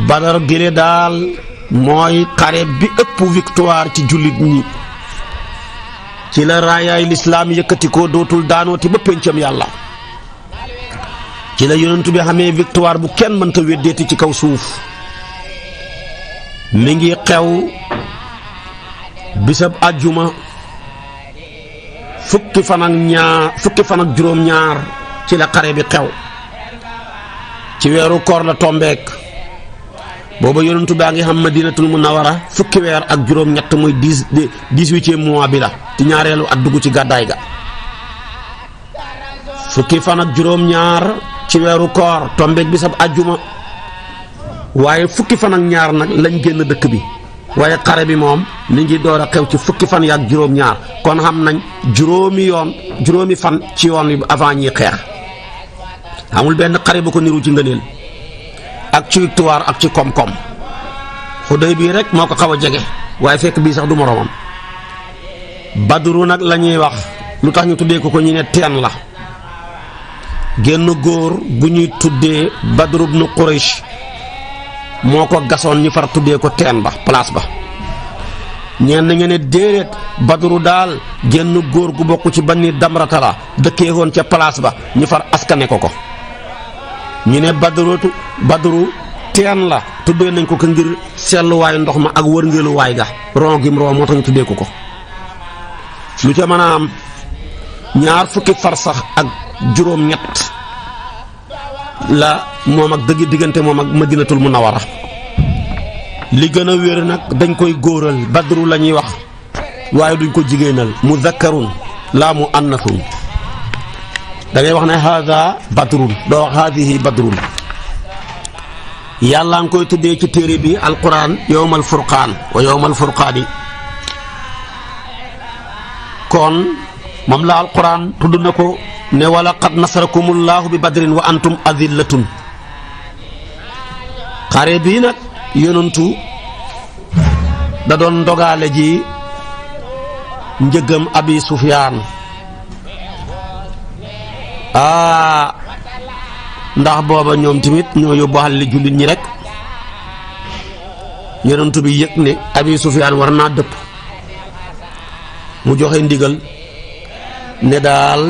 Badar gile daal mooy xare bi ëpp victoire ci jullit ñi ci la raayaay lislaam yëkkati ko dootul daanooti ba péncam yàlla ci la yonent bi xamee victoire bu kenn mënta weddeeti ci kaw suuf mi ngi xew bisab àjjuma fukki fan ak juróom-ñaar ci la xare bi xew ci weeru koor la tombeek booba yonentu baa ngi xam Madinatul Munawwara fukki weer ak juróom-ñett muy 18e mois bi la ci ñaareelu at dugg ci gàddaay ga fukki fan ak juróom-ñaar ci weeru koor tombeek bisab àjjuma waaye fukki fan ak ñaar nag lañ génn dëkk bi waaye xare bi moom mi ngi door a xew ci fukki fan yaak juróom-ñaar kon xam nañ juróomi fan ci yoon wi avant ñi xeex amul benn xare bu ko niru ci ngëneel ak ci victoire ak ci koom-koom Xuday bii rek moo ko xaw a jege waaye fekk bii sax du moroomam Badru nag la ñuy wax lu tax ñu tuddee ko ñu ne teen la génn góor bu ñuy tuddee Badru ibnu Quraysh moo ko gasoon ñu far tuddee ko teen ba place ba ñenn ngeen ne déedéet Badru daal génn góor gu bokk ci Bani Damrata la dëkkee woon ca place ba ñu far askane ko ñu ne Badru teen la tuddee nañ ko ngir selluwaayu ndox ma ak wërngeeluwaay ga ron gim ron moo tax ñu tuddee ko lu ca mën a am ñaar fukki farsax ak juróom-ñett la moom ak diggante moom ak Madinatul Munawwara li gën a wér nag dañ koy góoral Badru la ñuy wax waaye duñ ko jigéenal muzakkarun laa mu annathun da ngay wax ne haada badrun doo wax haadihi badrun yàlla nga koy tuddee ci téere bi alquran yawmal furqaan wa yawmal furqaani kon moom la alquran tudd na ko ne wala qad nasarakumullahu bi badrin wa antum adillatun xare bii nag yonantu da doon ndogaale ji njëgam Abi Sufyaan ndax booba ñoom tamit ñoo yóbbu xale jullit ñi rek yonent bi yëg ne Abi Sufyaan war naa dëpp mu joxe ndigal ne daal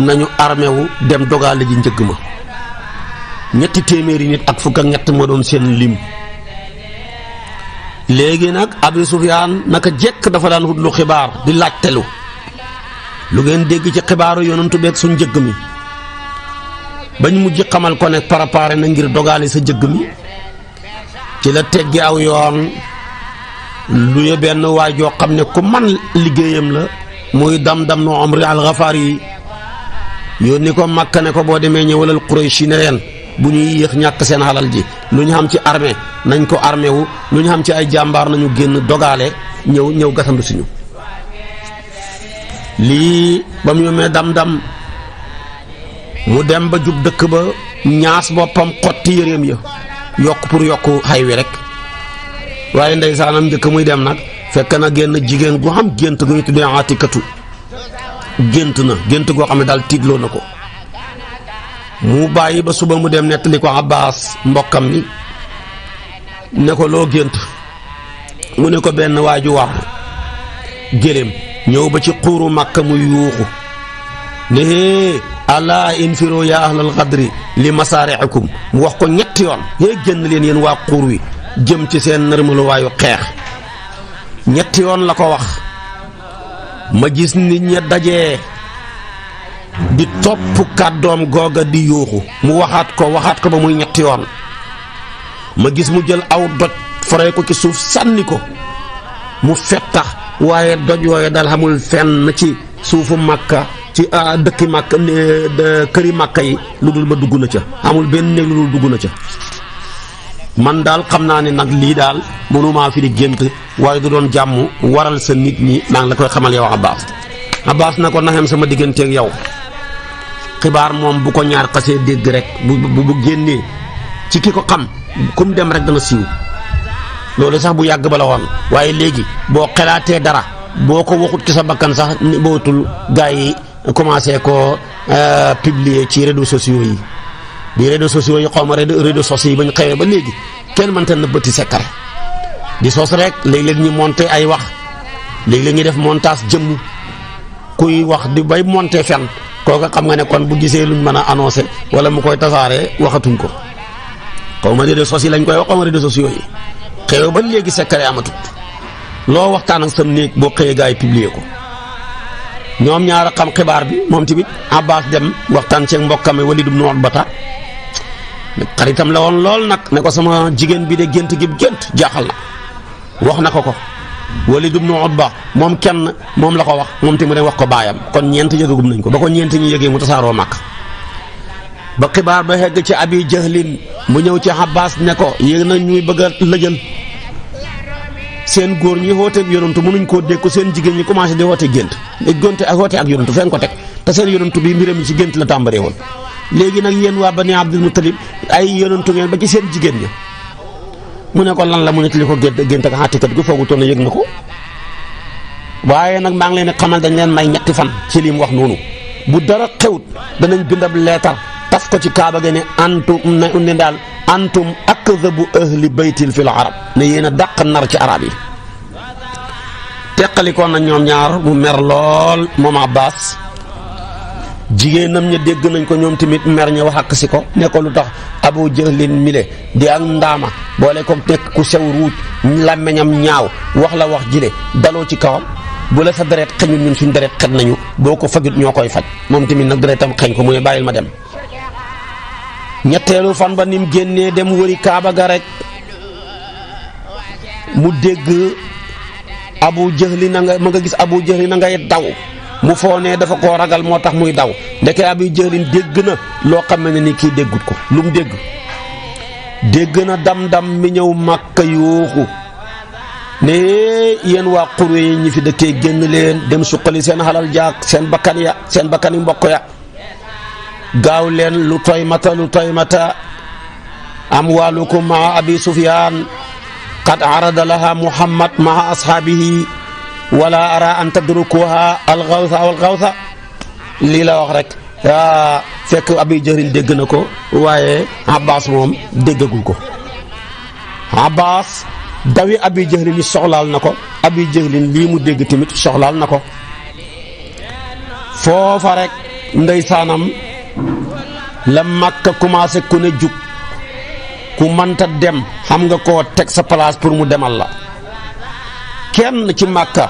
nañu armé wu dem dogale ji njëgg ma 300 nit ak fukk ak ñett moo doon seen lim léegi nag Abi Sufyaan naka jekk dafa daan wut lu xibaar di laajtelu lu ngeen dégg ci xibaaru yonentu beeg suñ njëgg mi bañ mujj xamal ko ne préparé na ngir dogale sa njëgg mi ci la teggi aw yoon lu benn waay joo xam ne ku man liggéeyam la muy Damdam no Amri al-Ghafari yi yónni ko Makka ne ko boo demee ñëwalal Quraysh ne leen bu ñuy yéex ñàkk seen xalal ji lu ñu xam ci armée nañ ko armé wu lu ñu xam ci ay jàmbaar nañu génn dogale ñëw gasandu si ñu lii ba mu yomee Damdam mu dem ba jub dëkk ba ñaas boppam xotti yëreem ya yokk xay wi rek waaye ndeysaanam njëkk muy dem nag fekk na génn jigéen gu xam gént gu ñu tuddee Atikatu gént goo xam ne daal tiitloo na ko mu bàyyi ba suba mu dem nettali ko Abbas mbokkam mi ne ko loo gént mu ne ko benn waaju war géléem ñëw ba ci xuuru Makka muy yuuxu ne alaa infiru ya ahlal xadri li masaari'ikum mu wax ko ñetti yoon génn leen yéen waa xuur wi jëm ci seen nërmaluwaayu xeex ñetti yoon la ko wax ma gis nit ña dajee di topp kàddoom googa di yuuxu mu waxaat ko ba muy ñetti yoon ma gis mu jël aw doj foree ko ci suuf sànni ko mu fettax waaye doj wooye dal xamul fenn ci suufu Makka ci dëkki Makka këri Makka yi lu dul ba dugg na ca amul benn néeg lu dul dugg na ca man daal xam naa ne nag lii daal mënumaa fi di gént waaye du doon jàmm waral sa nit ñi maa ngi la koy xamal yow Abbas na ko naxem sama digganteeg yow xibaar moom bu ko ñaar xasee dégg rek bu génnee ci ki ko xam kum dem rek dana siiw loolu sax bu yàgg ba la woon waaye léegi boo xelaatee dara boo ko waxut ci sa bakkan sax bootul gaa yi commencé ko publier ci réseaux sociaux yi bi réseaux sociaux yi xaw ma réseaux sociaux yi ba ñu xewee ba léegi kenn mënta na bëtti sekkare di sos rek léeg-léeg ñu monter ay wax léeg-léeg ñu def montage jëmm kuy wax di bay monter fen kooka xam nga ne kon bu gisee luñ mën a annoncé wala mu koy tasaaree waxatuñ ko xaw ma réseaux sociaux lañ koy wax xaw ma réseaux sociaux yi xew ba léegi sekkare amatut loo waxtaan ak sam néeg boo xëyee gaa yi publier ko ñoom ñaar a xam xibaar bi moom tamit Abbas dem waxtaan ceeg mbokkam Walid ibn Utbata xaritam la woon lool nag ne ko sama jigéen bi de gént gi gént jaaxal na wax na ko Walid ibn Utba moom kenn moom la ko wax moom tamit wax ko baayam kon ñeent yëgagum nañ ko ba ko ñeent ñi yëgee mu tasaaroo màkk ba xibaar ba xegg ci Abi Jahlin mu ñëw ci Abbas ne ko yéeg na ñuy bëgg a lëjal seen góor ñi woote ak yonantu mënuñ koo dékku seen jigéen ñi commencé di woote gént gonte ak woote ak yonantu feen ko teg te seen yonantu bi mbiram yi ci gént la tàmbaree woon léegi nag yéen waa Bani Abdul Muttalib ay yonantu ngeen ba ci seen jigéen ña mu ne ko lan la mu ne li ko gént ak xàttikat gu foogutoon na yëg na ko waaye nag maa ngi leen xamal dañ leen may ñetti fan ci li mu wax noonu bu dara xewut danañ bindab leetar taf ko ci kaaba gi ne antum ne daal antum akzabu ahli baytil fil arab ne yéen a dàq nar ci arab yi teqalikoon na ñoom ñaar mu mer lool moom Abbas jigéenam ña dégg nañ ko ñoom tamit mer ña wax ak si ko ne ko lu tax Abu Jahlin mile di ak ndaama boole ko nekk ku sew ruuj làmmeñam ñaaw wax la wax jile daloo ci kawam bu la sa deret xeñul ñun suñ deret xet nañu boo ko fajut ñoo koy faj moom tamit nag deretam xeñ ko mu ne bàyyil ma dem ñetteelu fan ba nim génnee dem wëri kaaba ga rek mu dégg Abu Jahlin na nga ma nga gis Abu Jahlin na ngay daw mu foo ne dafa koo ragal moo tax muy daw ndeke Abu Jahlin dégg na loo xam ne ni kii déggut ko lu mu dégg na dam-dam mi ñëw Makka yuuxu ne yéen waa Quraysh yi ñi fi dëkkee génn leen dem suqali seen xalal jaak seen bakkani mbokk ya gaaw leen lu toy mata amwaalukum maa Abi Sufyaan qad arada laha Muhammad maa ashaabihi wala ara an tadrukuha alxawsa lii la wax rek fekk Abi Jahlin dégg na ko waaye Abbas moom déggagul ko Abbas dawi Abi Jahlin yi soxlaal na ko Abi Jahlin lii mu dégg tamit soxlaal na ko foofa rek ndeysaanam la Makka commencé ku ne jug ku mënta dem xam nga koo teg sa place pour mu demal la kenn ci Makka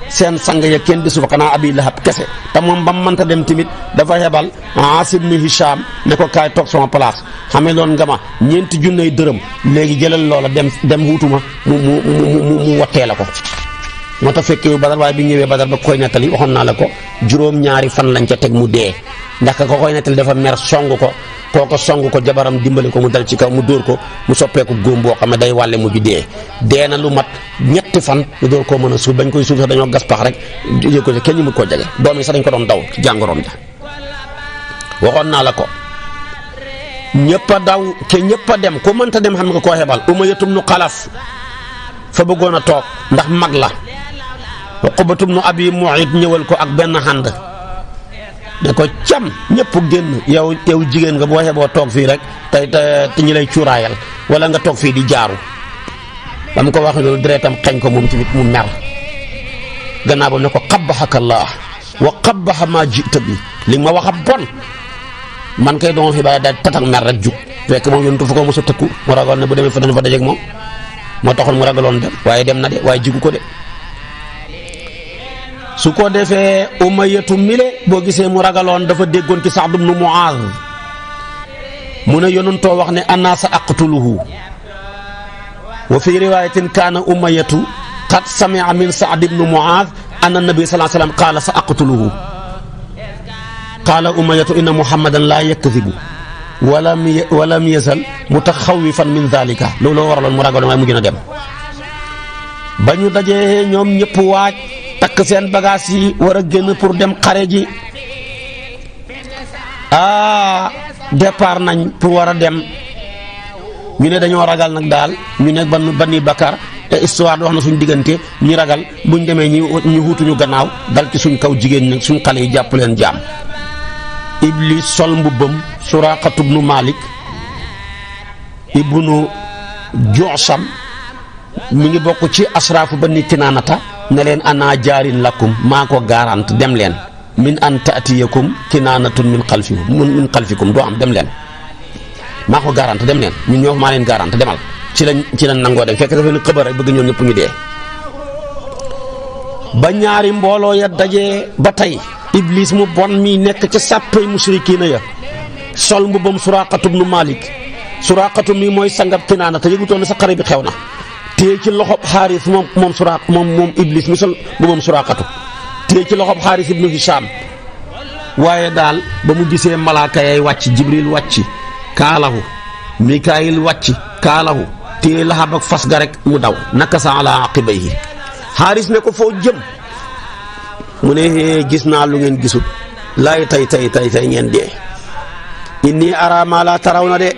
seen sang ya kenn desu fa xanaa Abi Lahab kese te moom ba mu mënta dem tamit dafa hebal Aas ibn Hisham ne ko kaay toog sama place xamee loon nga ma ñeenti junney dërëm léegi jëlal loola dem wutuma mu wattee la ko moo tax fekkee Badar waaye bi ñëwee Badar ba koy nettali waxoon naa la ko juróom-ñaari fan lañ ca teg mu dee ndax ko koy nettali dafa mer song ko kooko song ko jabaram dimbali ko mu dal ci kaw mu dóor ko mu soppeeku góom boo xam ne day wàlle mujj dee na lu mat ñetti fan ñu door koo mën a suuf bañ koy suuf sax dañoo gas pax rek yëg ko kenn ñu mu koo jege doom yi sax dañ ko doon daw ci jàngoroom ja waxoon naa la ko ñëpp a daw ke ñëpp a dem ku mënta dem xam nga koo xebal Umayyatum nu Xalaf fa bëggoon a toog ndax mag la Uqbatum nu Abi Mu'ayt ñëwal ko ak benn xànd ne ko cam ñëpp génn yow jigéen nga boo xeboo toog fii rek te ñi lay cuuraayal wala nga toog fii di jaaru ba mu ko waxee loolu deretam xeñ ko moom tamit mu mer gannaaw ba ne ko qabbahaka Allah wa qabbaha ma ji'ta bi li ma wax a bon man kay doon xibaar daal tatak mer rek jug fekk moom yontu fu ko mos a tëkku mu ragal ne bu demee fa dana fa dajeeg moom moo taxoon mu ragaloon dem waaye dem na de waaye jigu ko de su ko defee Umayyatu mile boo gisee mu ragaloon dafa déggoon ci Sa'd ibn Mu'adh mu ne yonentoo wax ne ana sa aqtuluhu wa fi riwayatin kaana Umayyatu qad sami'a min Sa'd ibn Mu'adh anna nabi sallallahu alayhi wasallam qaala sa aqtuluhu qaala Umayyatu inna Muhammadan laa yakdhibu walam yazal mutaxawwifan min dhalika looloo waraloon mu ragaloon waaye mu gën a dem ba ñu dajee ñoom ñëpp waaj takk seen bagage yi war a génn pour dem xare ji départ nañ pour war a dem ñu ne dañoo ragal nag daal ñu ne Bani Bakar te histoire wax na suñ diggante ñi ragal buñ demee ñu wutuñu gannaaw dal ci suñ kaw jigéen ñi suñ xale yi jàpp leen jaam. Iblis sol mbubbam Suraqatu ibnu Malik ibnu Ju'sam mi ngi bokk ci asraafu Bani Kinaanata ne leen ana jaarin lakum maa ko garante dem leen min an taatiyakum kinaanatun min xalfikum doo am dem leen maa ko garante dem leen ñun ñoo maa leen garante demal ci lañ nangoo dem fekk dafa ne xëbar rek bëgg ñoom ñëpp ñu dee. ba ñaari mbooloo ya dajee ba tey Iblis mu bon mi nekk ca sàppay musrikiina ya sol mbubbam Suraqatu ibnu Malik Suraqatu mi mooy sangab Kinaana te yëgutoon ne sa xare bi xew na téye ci loxob Xaaris moom Iblis mi sol mbubbam Suraqatu téye ci loxob Xaaris ibnu Hisham waaye daal ba mu gisee malaaka yay wàcc Jibril wàcc kaalahu Mikaayil wàcc kaalahu téye laxab ak fas ga rek mu daw nakasa ala aqibayhi Xaaris ne ko foo jëm mu ne gis naa lu ngeen gisul laay tay ngeen dee inni ara ma la taraw na de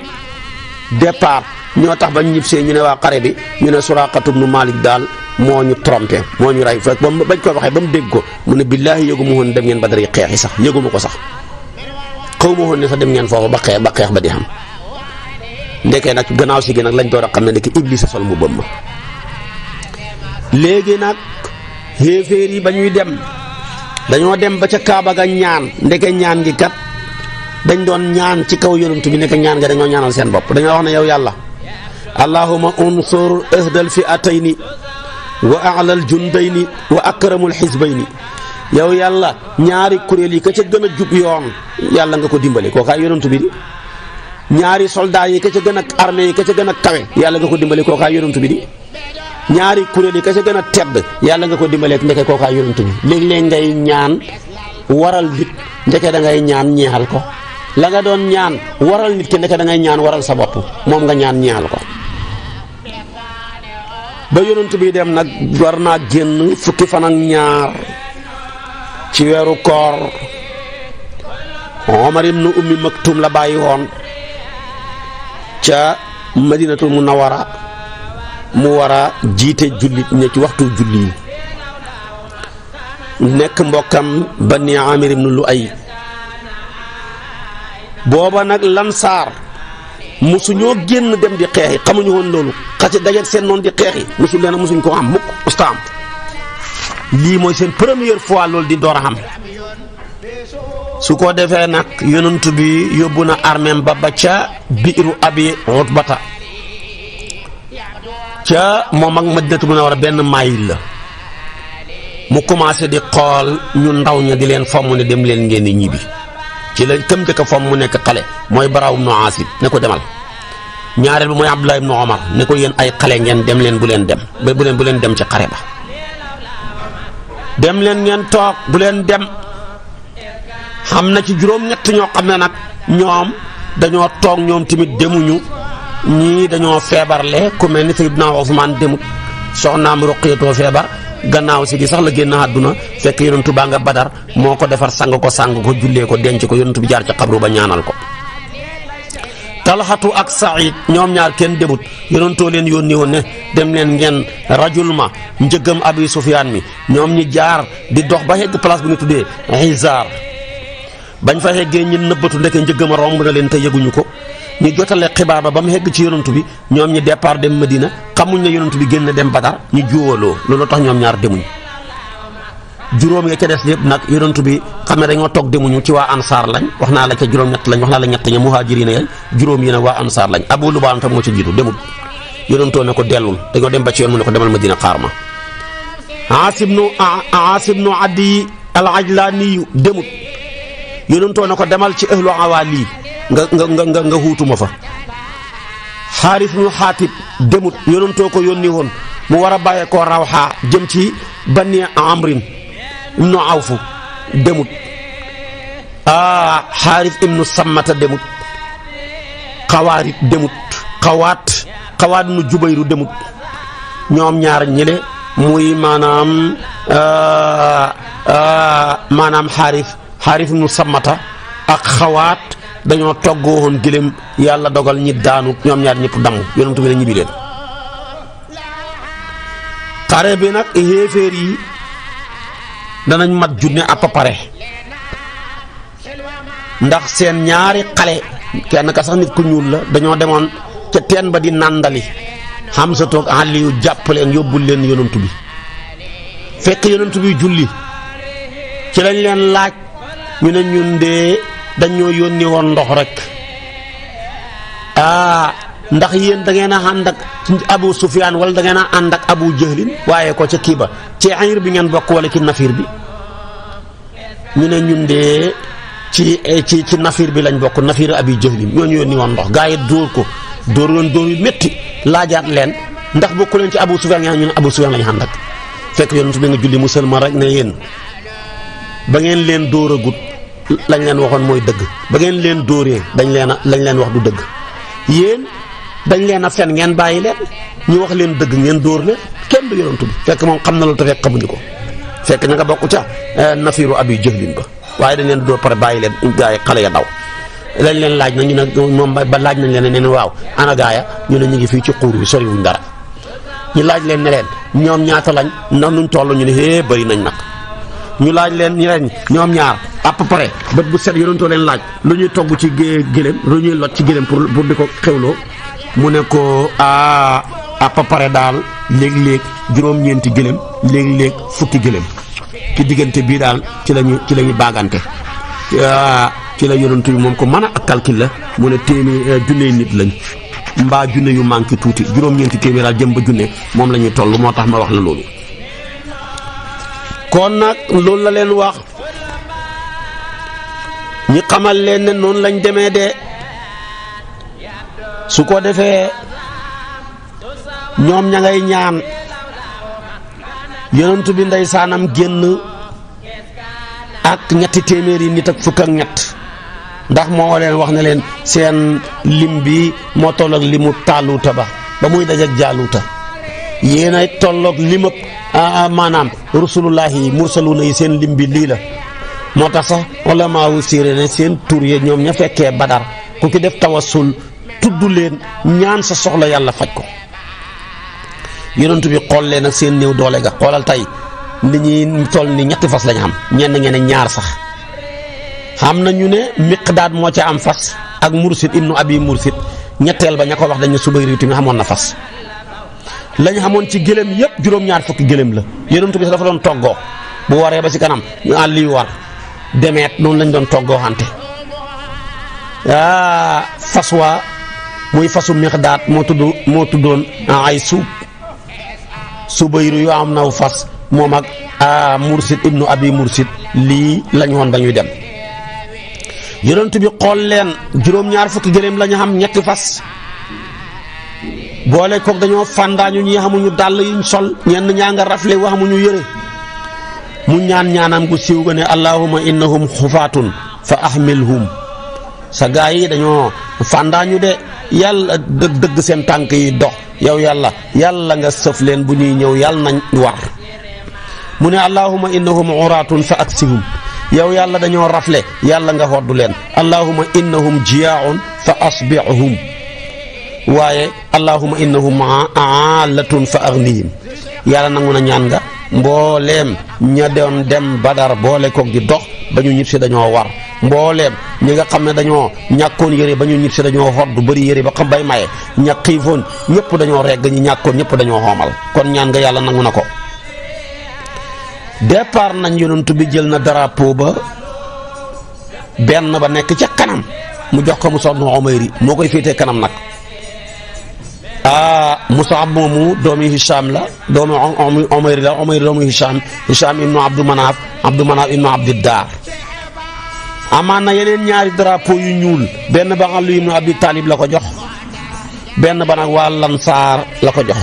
départ ñoo tax ba ñib see ñu ne waa xare bi ñu ne Suraqatu ibnu Malik daal moo ñu trompé moo ñu rey fekk bañ ko waxee ba mu dégg ko mu ne billaahi yëgu ma woon dem ngeen Badar yi xeexi sax yëgu ma ko sax xaw ma woon ne sax dem ngeen foofu ba xeex ba di xam ndekee nag gannaaw si gi nag lañ door a xam ne ndeke Iblis a sol mu bëmm léegi nag xéeféer yi ba ñuy dem dañoo dem ba ca Kaaba ga ñaan ndeke ñaan gi kat dañ doon ñaan ci kaw yonent bi nekk ñaan nga dañoo ñaanal seen bopp dañoo wax ne yow yàlla allahumma unsur ahdal fi'atayni wa a'lal jundayni wa akramul xisbayni yow yàlla ñaari kuréel yi ka ca gën a jub yoon yàlla nga ko dimbale kookaay yonent bi di ñaari soldat yi ka ca gën a armée yi ka ca gën a kawe yàlla nga ko dimbale kookaay yonent bi di ñaari kuréel yi ka ca gën a tedd yàlla nga ko dimbaleek ndeke kookaay yonent bi léeg-léeg ngay ñaan waral nit ndeke da ngay ñaan ñeexal ko la nga doon ñaan waral nit ki ndeke da ngay ñaan waral sa bopp moom nga ñaan ñeexal ko ba yonent bi dem nag war naa génn fukki fan ak ñaar ci weeru koor Omar ibnu Ummi Maktum la bàyyi woon ca Madinatul Munawwara mu war a jiite jullit ña ci waxtu julli yi nekk mbokkam Bani Amir ibnu Lu'ay booba nag Lansaar musu ñoo génn dem di xeexi xamuñu woon loolu xasi dajeek seen noonu di xeexi musuñ ko am mukk musta am lii mooy seen première fois loolu di door a xam su ko defee nag yonent bi yóbbu na armeem ba ca biiru Abi Utbata ca moom ak Madinatu Munawwara benn mayil la mu commencé di xool ñu ndaw ña di leen fomm ne dem leen ngeen di ñibbi ci la këm njëkk a fomm mu nekk xale mooy Baraaw ibnu Aasib ne ko demal ñaareel bi mooy Abdullah ibnu Omar ne ko yéen ay xale ngeen dem leen bu leen dem bu leen dem ci xare ba dem leen ngeen toog bu leen dem xam na ci juróom-ñett ñoo xam ne nag ñoom dañoo toog ñoom tamit demuñu ñii dañoo feebarle ku mel ni Sayyidna Usmaan demut soxnaam Ruqayatoo feebar gannaaw si gi sax la génn àdduna fekk yonentu baa nga Badar moo ko defar sang ko jullee ko denc ko yonentu bi jaar ci xabru ba ñaanal ko Talxatu ak Saïd ñoom ñaar kenn demut yonentoo leen yónni woon ne dem leen ngeen rajul ma njëggam Abi Sufyaan mi ñoom ñi jaar di dox ba hegg place bu ñu tuddee Hizaar bañ fa heggee ñi nëbbatu ndeke njëggam a romb na leen te yëguñu ko ñu jotale xibaar ba mu hegg ci yonantu bi ñoom ñi départ dem Medina xamuñ ne yonantu bi génn dem Badar ñu juwaloo loolu tax ñoom ñaar demuñ juróom ya ca des yëpp nag yonantu bi xam ne dañoo toog demuñu ci waa ansaar lañ wax naa la ca juróom-ñett lañ wax naa la ñett ña muhaajiriina ya juróom yi nag waa ansaar lañ Abu Lubaan tam moo ca jiitu demut yonantoo ne ko dellul dañoo dem ba ci yoon mu ne ko demal Medina xaar ma Aas ibnu Adiy al-Ajlaaniyu demut yonantoo ne ko demal ci ahlu awaali nga huutuma fa Xaaris ibnu Xaatib demut yonantoo ko yónni woon mu war a bàyyee koo Rawha jëm ci Bani Amrin ibnu Awfu demut Xaaris ibnu Sammata demut Xawaarit demut Xawaat ibnu Jubayru demut ñoom ñaar ñile muy maanaam Xaaris ibnu Sammata ak Xawaat dañoo toggoo woon gëlëm yàlla dogal ñi daanu ñoom ñaar ñëpp damm yonent bi ne ñibbi leen xare bi nag xéeféer yi danañ mat junne à peu près ndax seen ñaari xale kenn ka sax nit ku ñuul la dañoo demoon ca teen ba di nàndali Hamza toog Aliyu jàpp leen yóbbul leen yonantu bi fekk yonantu bi julli ci lañ leen laaj ñu ne ñun de dañoo yónni woon ndox rek ndax yéen da ngeen a ànd ak Abu Sufyaan wala da ngeen a ànd ak Abu Jahlin waaye ko ca kii ba ci ayir bi ngeen bokk wala ci nafiir bi ñu ne ñun de ci nafiir bi lañ bokk nafiir Abi Jahlin ñooñu yónni woon ndox gaa yi dóor ko dóor yu métti laajaat leen ndax bokku leen ci Abu Sufyaan nga ñu ne Abu Sufyaan lañ ànd ak fekk yonent bi nga julli musulman rek ne yéen ba ngeen leen dóor a gut lañ leen waxoon mooy dëgg ba ngeen leen dóoree lañ leen wax du dëgg yéen dañ leen a fen ngeen bàyyi leen ñu wax leen dëgg ngeen dóor leen kenn du yonent bi fekk moom xam na loolu te fekk xamuñu ko fekk na nga bokk ca nafiiru Abi Jahlin ba waaye dañ leen dóor pare bàyyi leen gaay xale ya daw lañ leen laaj na ñu ne moom ba laaj nañ leen ne waaw ana gaaya ñu ne ñu ngi fii ci xuur bi soriwuñ dara ñu laaj leen ne leen ñoom ñaata lañ ndax nuñ toll ñu ne bëri nañ nag ñu laaj leen ñu leen ñoom ñaar à peu près bët bu set yonentoo leen laaj lu ñuy togg ci gëléem lu ñuy lot ci gëléem pour di ko xewloo mu ne ko à peu près daal léeg-léeg juróom-ñeenti gëléem léeg-léeg fukki gëléem ci diggante bii daal ci lañuy baagante ci la yonentu bi moom ko mën a ak calcul la mu ne junne nit lañ mbaa junne yu manqué tuuti juróom-ñeenti téeméer daal jëm ba junne moom la ñuy toll moo tax ma wax la loolu kon nag loolu la leen wax ñi xamal leen ne noonu lañ demee de su ko defee ñoom ña ngay ñaan yonent bi ndeysaanam génn ak ñetti téeméeri nit ak fukk ak ñett ndax moo leen wax ne leen seen lim bi moo tolloog limu Taaluuta ba muy dajeek Jaaluuta yéen ay tolloog lim ak maanaam rusulullahi mursaluuna yi seen lim bi lii la moo tax sax wala maa wu siire ne seen tur yi ñoom ña fekkee Badar ku ki def tawassul tudd leen ñaan sa soxla yàlla faj ko yonent bi xool leen ak seen néew doole ga xoolal tey nit ñi toll ni ñetti fas lañ am ñenn ngeen ñaar sax xam na ñu ne Miqdaad moo ca am fas ak Mursid ibnu Abi Mursid ñetteel ba ña ko wax dañ ne Subayr tamit xamoon na fas lañ xamoon ci gëléem yëpp juróom-ñaar fukki gëléem la yonent bi dafa doon toggoo bu waree ba ci kanam ñu àll yu war demeet noonu lañ doon toggoo xante fas waa muy fasu Miqdaad moo tuddoon ay Subayr yu am naw fas moom ak Mursid ibnu Abi Mursid lii lañ woon dañuy dem yonent bi xool leen juróom-ñaar fukki gëléem lañu xam ñetti fas boole koog dañoo fàndaañu ñi xamuñu dàll yuñ sol ñenn ñaa nga rafle wa xamuñu yëre mu ñaanam gu siiw ga ne allahumma innahum xufaatun fa ahmilhum sa gaa yi dañoo fàndaañu de yàlla dëgg seen tànk yi dox yow yàlla nga sëf leen bu ñuy ñëw yàlla nañ war mu ne allahumma innahum uraatun fa aksihum yow yàlla dañoo rafle yàlla nga xoddu leen allahumma innahum jiyaaun fa asbihum waaye allahumma innahum aalatun fa aghnihim yàlla nangu na ñaan nga mbooleem ña doon dem Badar boole koog di dox ba ñu ñib si dañoo war mbooleem ñi nga xam ne dañoo ñàkkoon yére ba ñu ñib si dañoo xoddu bëri yére ba xam bay maye ña xiifoon ñëpp dañoo regg ñi ñàkkoon ñëpp dañoo xoomal kon ñaan nga yàlla nangu na ko départ nañ yonent bi jël na drapeau ba benn ba nekk ca kanam mu jox ko Mus'ab ibn Umayr moo koy féetee kanam nag Mus'ab moomu doomi Hisham la doomi Umayr la Umayr doomi Hisham ibnu Abdu Manaaf ibnu Abdiddaar amaan na yeneen ñaari drapeau yu ñuul benn ba Ali ibnu Abi Talib la ko jox benn ba nag waa Lansaar la ko jox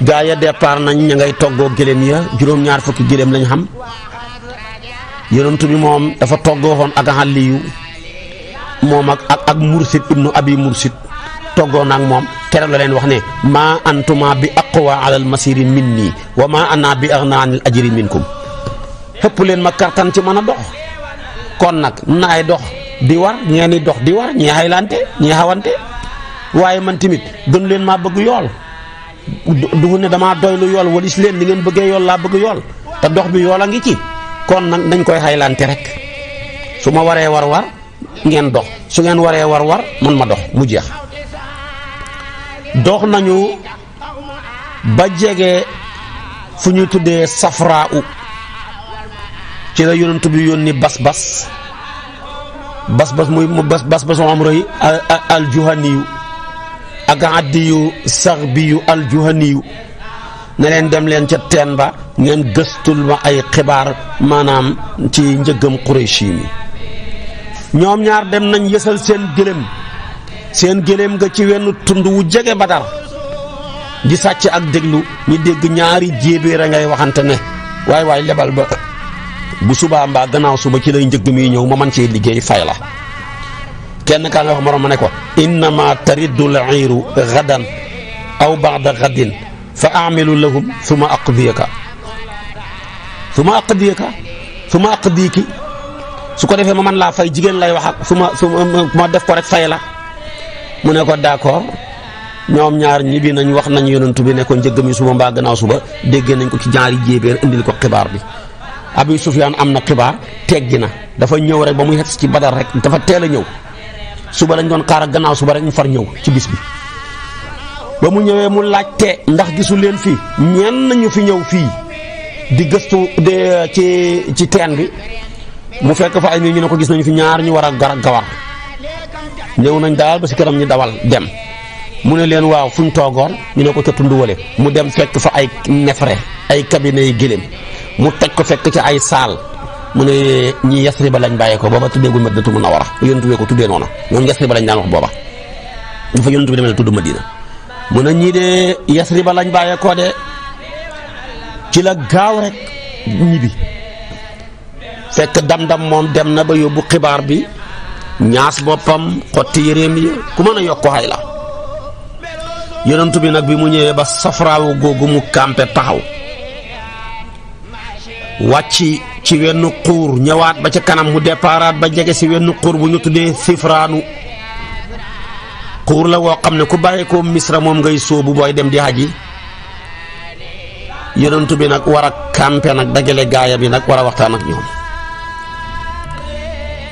gaa ya départ nañ ña ngay toggoo gëléem ya juróom-ñaar fukki gëléem lañ xam yonent bi moom dafa toggoo woon ak Aliyu moom ak Mursid ibnu Abi Mursid toggoo nag moom keroog la leen wax ne maa antuma bi aqwa alal masiri minni wa maa ana bi aghna anil ajri minkum xëpp leen ma kartan ci mën a dox kon nag naay dox di war ñee ni dox di war ñee xaylante ñee xawante waaye man tamit gën leen maa bëgg yool du ne damaa doylu yool walis leen ni ngeen bëggee yool laa bëgg yool te dox bi yool a ngi ci kon nag dañ koy xaylante rek su ma waree war ngeen dox su ngeen waree war man ma dox mu jeex. dox nañu ba jege fu ñuy tuddee safraa u ci la yonent bi yónni bas muy bas am rëy aljuhaniyu ak addiyu saxbiyu aljuhaniyu ne leen dem leen ca teen ba ngeen gëstul ma ay xibaar maanaam ci njëggam Qurayshi mi. ñoom ñaar dem nañ yësal seen gëléem nga ci wenn tund wu jege Badar di sàcc ak déglu ñu dégg ñaari jéebéer a ngay waxante ne waay lebal ba bu subaa mbaa gannaaw suba ci lay njëgg mi ñëw ma man cee liggéey fay la. kenn kaa nga wax morom ma ne ko innama tariddu al-iiru gadan aw ba'da gadin fa a'milu lahum summa aqdiki su ko defee ma man laa fay jigéen lay wax ak su ma def ko rek fay la. mu ne ko d'accord ñoom ñaar ñibbi nañ wax nañ yonentu bi ne ko njëgg mi suba mbaa gannaaw suba dégg nañ ko ci ñaari jéebéer indil ko xibaar bi. Abi Sufyaan am na xibaar teggi na dafa ñëw rek ba muy xet ci Badar rek dafa teel a ñëw suba lañ doon xaar ak gannaaw suba rek mu far ñëw ci bis bi. ba mu ñëwee mu laajte ndax gisu leen fii ñenn ñu fi ñëw fii di gëstu de ci teen bi mu fekk fa ay nit ñu ne ko gis nañu fi ñaar ñu war a gawar ñëw nañ daal ba si kanam ñu dawal dem mu ne leen waaw fu ñu toogoon ñu ne ko ca tund wale mu dem fekk fa ay nefere ay cabinet yi gëléem mu toj ko fekk ci ay saal mu ne ñi Yasriba lañ bàyyee ko booba tuddeegul Madinatu Munawwara yonent bi ko tuddee noona ñoom Yasriba lañ daan wax booba dafa yonent bi demee tudd Madina mu ne ñii de Yasriba lañ bàyyee ko de ci la gaaw rek ñibbi fekk dam-dam moom dem na ba yóbbu xibaar bi ñaas boppam xotti yéreem yi ku mën a yokk xay la. yonent bi nag bi mu ñëwee ba safraawu googu mu campé taxaw wàcc ci wenn xuur ñëwaat ba ca kanam mu déparaat ba jege si wenn xuur bu ñu tuddee Sifraanu xuur la woo xam ne ku bàyyi ko Misra moom ngay sóobu booy dem di haji. yonent bi nag war a campé nag dajale gaaya bi nag war a waxtaan ak ñoom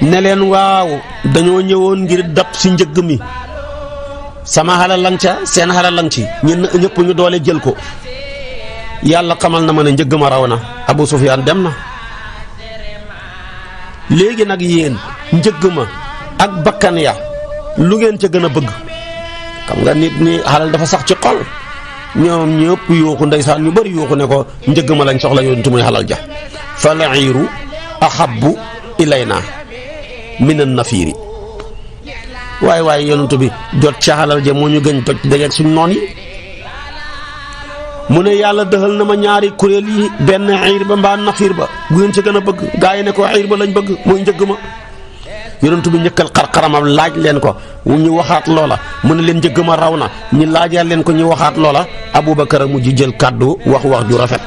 ne leen waaw dañoo ñëwoon ngir dab si njëgg mi sama xalal lang ca seen xalal lang ci ñun ñëpp ñu doole jël ko yàlla xamal na ma ne njëgg ma raw na Abu Sufyaan dem na léegi nag yéen njëgg ma ak bakkan ya lu ngeen ca gën a bëgg. xam nga nit ñi xalal dafa sax ci xol ñoom ñëpp yuuxu ndeysaan ñu bari yuuxu ne ko njëgg ma lañ soxla yoon tu muy xalal ja fa la'iiru ahabbu ilaynaa min an-nafiiri waaye yonent bi jot ca xalal ja moo ñu gën toj dajeeg suñ noon yi. mu ne yàlla dëxal na ma ñaari kuréel yi benn xiir ba mbaa nafiir ba bu ngeen ci gën a bëgg gaa yi ne ko xiir ba lañ bëgg mooy njëgg ma. yonent bi njëkkal xar-xaramam laaj leen ko ñu waxaat loola mu ne leen njëgg ma raw na ñu laajaat leen ko ñu waxaat loola Abubakar mujj jël kàddu wax ju rafet.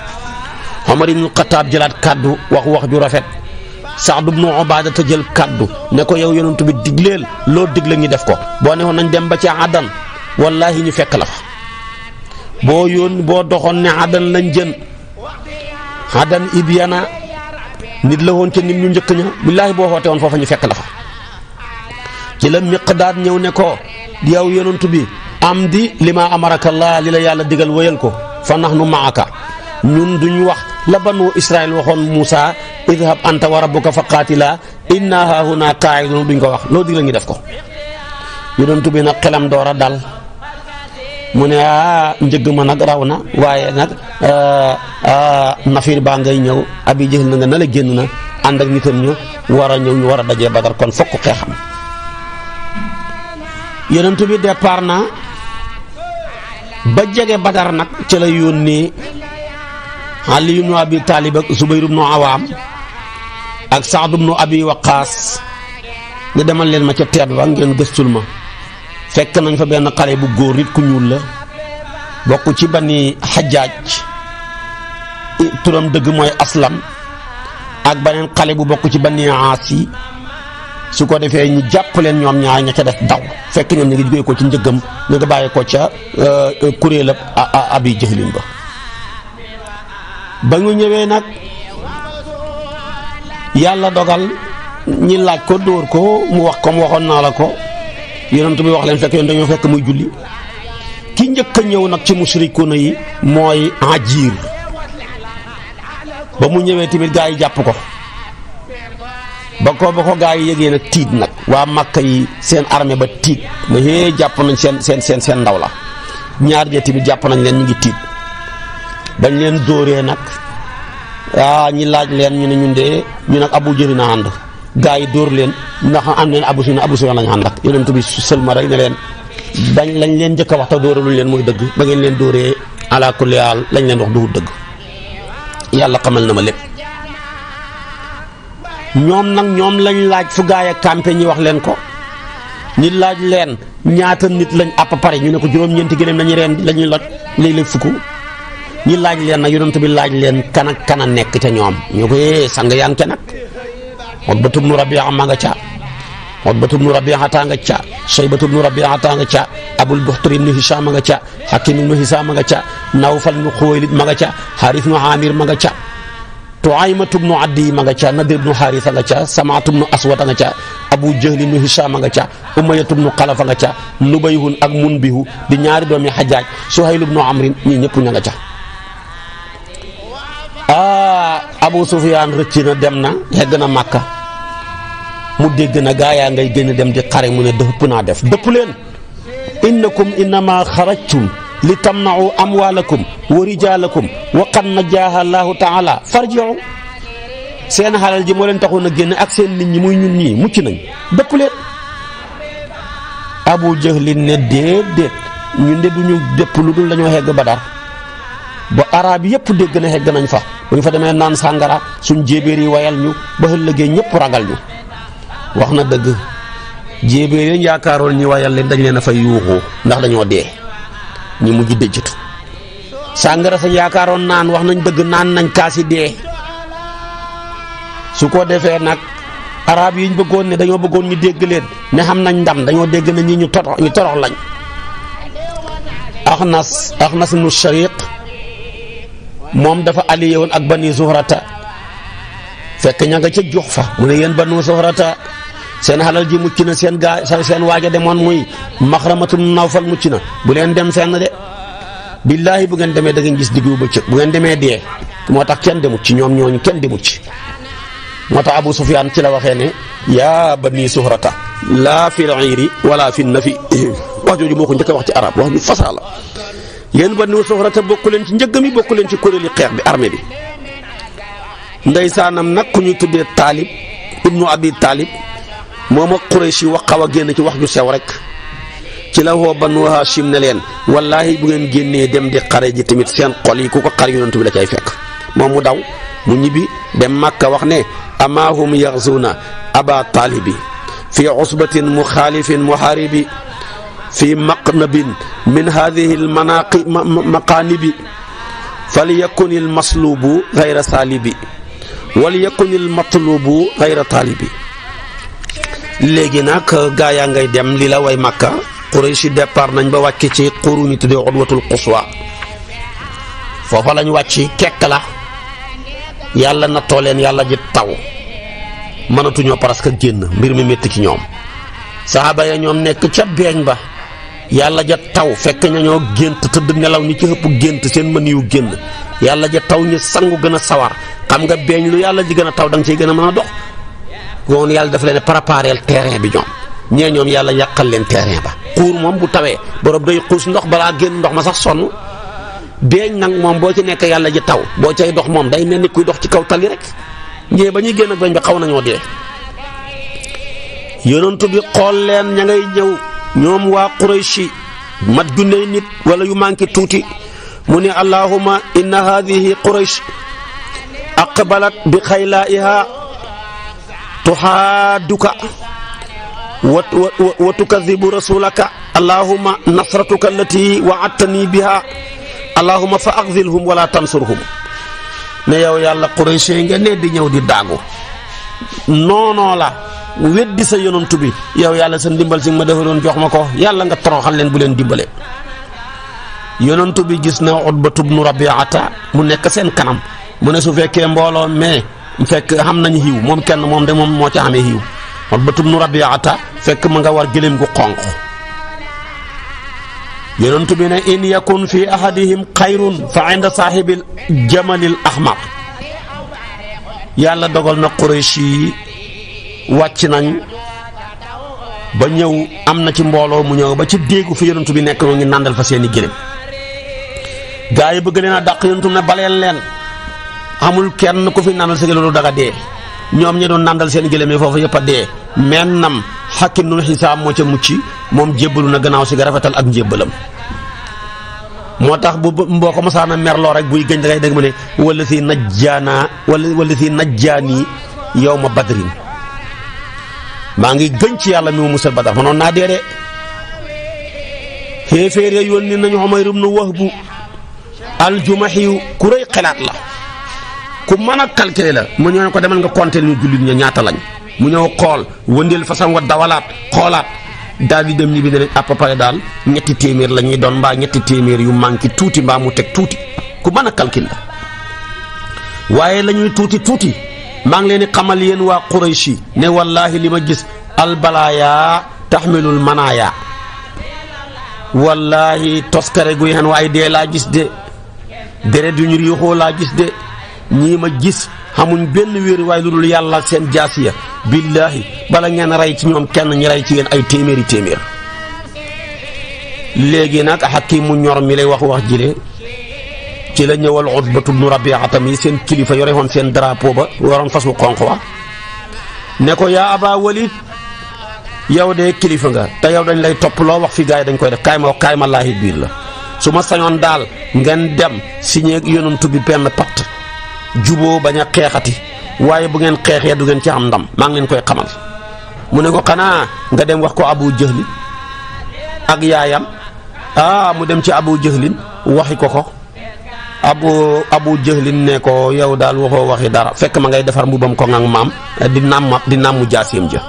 Omar ibnu Xattaab jëlaat kàddu wax ju rafet. Saad ibnu Ubaada te jël kàddu ne ko yow yonent bi digleel loo digle ñu def ko boo ne woon nañ dem ba ci Adan wallaahi ñu fekk la fa. boo doxoon ne Adan lañ jën Adan Ibyana nit la woon ca nit ñu njëkk ña billaahi boo xoote woon foofa ñu fekk la fa. ci la Miqdaad ñëw ne ko yow yonent bi am di lima amaraka Allah li la yàlla digal wéyal ko fa nahnu maaka ñun duñ wax la banu Israël waxoon Muusa idhab anta wa rabbuka fa qaatila inna haahuna qaa'idun duñ ko wax loo digal ñu def ko. yonent bi nag xelam door a dal mu ne njëgg ma nag raw na waaye nag nafiir baa ngay ñëw Abi Jahl na nga na la génn na ànd ak nitam ñu war a ñëw ñu war a dajee Badar kon fokk xeexam. yonent bi départ na ba jege Badar nag ca la yónnee Ali ibnu Abi Taalib ak Zubayr ibnu Awaam ak Saad ibnu Abi Waqaas ne demal leen ma ca teet ba ngeen gëstul ma. fekk nañ fa benn xale bu góor nit ku ñuul la bokk ci bani Xajaaj turam dëgg mooy Aslam ak beneen xale bu bokk ci bani Aasi su ko defee ñu jàpp leen ñoom ñaar ña ca def daw fekk ñoom ñu ngi jógee ko ci njëggam ñu nga bàyyi ko ca kuréelab Abi Jahlin ba ñu ñëwee nag yàlla dogal ñi laaj ko dóor ko mu wax comme waxoon naa la ko yonent bi wax leen fekk yoon dañoo fekk muy julli ki njëkk a ñëw nag ci musrikuuna yi mooy Ajiir ba mu ñëwee tamit gaa yi jàpp ko ba ko gaa yi yëgee nag tiit nag waa Makka yi seen armée ba tiit ma jàpp nañ seen ndaw la ñaar ñee tamit jàpp nañ leen ñu ngi tiit bañ leen dóoree nag ñi laaj leen ñu ne ñun de ñu nag Abu Jahl na ànd gaa yi dóor leen ndax am leen Abu Sufyaan lañ ànd ak yonent bi sëlma rek ne leen dañ lañ leen njëkk a wax te dóoraluñ leen mooy dëgg ba ngeen leen dóoree ala kulli haal lañ leen wax du dëgg yàlla xamal na ma lépp ñoom lañ laaj fu gaay a campé ñi wax leen ko ñi laaj leen ñaata nit lañ à peu près ñu ne ko juróom-ñeenti gëléem lañuy reen lañuy loj léeg-léeg fukk ñi laaj leen nag yonent bi laaj leen kan ak kan a nekk ca ñoom ñu ko sang yaa ngi ca nag Utbatu bnu Rabi'a ma nga ca Utbatu bnu Rabi'a taa nga ca Shaybatu bnu Rabi'a taa nga ca Abul Buxtari ibnu Hishaam ma nga ca Hakim ibnu Hisaam ma nga ca Nawfal ibnu Xuwaylid ma nga ca Haaris ibnu Aamir ma nga ca Tuaymatu bnu Addi ma nga ca Nadir bnu Haarisa nga ca Samaatu bnu Aswad nga ca Abu Jahl ibnu Hishaam nga ca Umayyatu bnu Xalaf nga ca Nubayhun ak Munbihu di ñaari doomi Hajjaaj Suhayl bnu Amrin ñii ñëpp ña nga ca Abu Sufyaan rëcc na dem na yegg na Makka mu dégg na gaa yaa ngay génn dem di xare mu ne dëpp naa def dëpp leen innakum innama xarajtum li tamna'u amwaalakum wa rijaalakum wa qad najaaha Allahu taala farji'u seen xalal ji moo leen taxoon a génn ak seen nit ñi muy ñun ñii mucc nañ dëpp leen Abu Jahlin ne déedéet ñun de duñu dëpp lu dul dañoo hegg Badar ba arab yëpp dégg na hegg nañ fa bu ñu fa demee naan sàngara suñ jéebéer yi wayal ñu ba ëllëgee ñëpp ragal ñu wax na dëgg jéebéer yi yaakaaroon ñi wayal leen dañ leen a fay yuuxu ndax dañoo dee ñi mujj déjjatu sàngara sa yaakaaroon naan wax nañ dëgg naan nañ kaasi dee su ko defee nag arab yi ñu bëggoon ne dañoo bëggoon ñu dégg leen ne xam nañ ndam dañoo dégg na ñi ñu torox lañ Axnas ibnu Shariq moom dafa allié woon ak Bani Zuhrata fekk ña nga ca jox fa mu ne yéen Banu Zuhrata seen xalal ji mucc na seen waaja demoon muy Maxramatu Nawfal mucc na bu leen dem fenn de billaahi bu ngeen demee da ngeen gis diggu bëccëg bu ngeen demee dee moo tax kenn demut ci ñoom ñooñu kenn demut ci moo tax Abu Sufyaan ci la waxee ne yaa Bani Zuhrata laa fil iiri wala fi nafi wax jooju moo ko njëkk a wax ci arab wax ju fasaa la yéen Banu Zuhrata bokku leen ci njëgg mi bokku leen ci kuréeli xeex bi armée bi ndeysaanam nag ku ñuy tuddee Taalib ibnu Abi Taalib moom ak Quraysh wax xaw a génn ci wax ju sew rek ci la woo Banu Haashim ne leen wallaahi bu ngeen génnee dem di xare ji tamit seen xol yi ku ko xar yonent bi la cay fekk moom mu daw mu ñibbi dem Makka wax ne amaahum yaxzuuna Aba Taalibi fi usbatin muxaalifin muhaaribi fi maqnabin min hadihi almaqaanibi falyakun almaslubu gayra saalibi walyakun almatlubu gayra taalibi léegi nag gaa yaa ngay dem li la way Makka Quraysh départ nañ ba wàcc ci xuru ñu tuddee udwatul quswa foofa lañ wàcc kekk la yàlla nattoo leen yàlla ji taw mënatuñoo parce que génn mbir mi métti ci ñoom saxaaba ya ñoom nekk ca beeñ ba yàlla ja taw fekk na ñoo gént tëdd nelaw ñi ci ëpp gént seen mën yu génn yàlla ja taw ñu sangu gën a sawar xam nga beeñ lu yàlla ji gën a taw da nga ciy gën a mën a dox woon yàlla daf leen préparer terrain bi ñoom yàlla yàqal leen terrain ba xuur moom bu tawee borom day xuus ndox balaa génn ndox ma sax sonn beeñ nag moom boo ci nekk yàlla ji taw boo cay dox moom day mel ni kuy dox ci kaw tali rek ñee ba ñuy génn ak beeñ bi xaw nañoo dee yonentu bi xool leen ña ngay ñëw ñoom waa Qurayshi mat junney nit wala yu manqué tuuti mu ne allahumma inna hadhihi Quraysh aqbalat bi xaylaiha tuhaaduka wa tukadhibu rasulaka allahumma nasratuka allati wa'adtani biha allahumma fa aghzilhum wala tansurhum ne yow yàlla Quraysh nga ne di ñëw di daagu noonoo la weddi sa yonantu bi yow yàlla sa ndimbal si ma defaloon jox ma ko yàlla nga toroxal leen bu leen dimbale. yonantu bi gis na Utbatu bnu Rabiata mu nekk seen kanam mu ne su fekkee mbooloo mais fekk xam nañu xiiw moom kenn moom de moom moo ca xamee xiiw Utbatu bnu Rabiata fekk ma nga war gëléem gu xonq yonantu bi ne in yakun fi ahadihim xayrun fa inda saahibil jamalil ahmar. yàlla dogal na Quraysh yi wàcc nañ ba ñëw am na ci mbooloo mu ñëw ba ci déggu fi yonantu bi nekk noo ngi nàndal fa seeni gëléem gaa yi bëgg leen a dàq yonantu ne baleel leen amul kenn ku fi nàndal sa gëléem lu daga dee ñoom ñi doon nàndal seen gëléem yi foofu yëpp a dee mennam Hakim nul Hisaam moo ca mucc moom jébbalu na gannaaw si ga rafetal ak njébbalam moo tax bu mboo ko mosaana merloo rek buy gëñ da ngay dégg mu ne wala si najjaana wala si najjaani yawma badrin maa ngi gëñ ci yàlla mi mu musal Badar manoon naa dee de xéeféer ya yónni nañu Umayr ibn Wahb al-Jumahi ku rëy xelaat la ku mën a calculer la mu ñëw ko demal nga compter ñu jullit ña ñaata lañ mu ñëw xool wëndeel façon wa dawalaat xoolaat daal di dem ñi bi ne à peu près daal 300 la ñuy doon mbaa 300 yu manqué tuuti mbaa mu teg tuuti ku mën a calcul la waaye la ñuy tuuti maa ngi leen di xamal yéen waa Qurayshi ne wallaahi li ma gis albalaaya taxmilul manaaya wallaahi toskare guy xen waaye dee laa gis de deret yu ñu riixoo laa gis de ñii ma gis xamuñ benn wéeru waaye lu dul yàlla ak seen jaasiya billaahi bala ngeen rey ci ñoom kenn ñi rey ci yéen ay téeméeri téeméer. léegi nag Hakim mu ñor mi lay wax jile ci la ñëwal Utbatu bnu Rabiata mi seen kilifa yore woon seen drapeau ba waroon fas wu xonq wa ne ko yaa Aba Walid yow de kilifa nga te yow dañ lay topp loo wax fi gars yi dañ koy def kaay ma laahi biir la su ma sañoon daal ngeen dem signé ak yonantu bi benn patt juboo bañ a xeexati waaye bu ngeen xeexee du ngeen ci am ndam maa ngi leen koy xamal mu ne ko xanaa nga dem wax ko Abu Jahlin ak yaayam mu dem ci Abu Jahlin waxi ko Abu Jahlin ne ko yow daal waxoo waxi dara fekk ma ngay defar mbubam ko ngang maam di nàmmu jaaseem ja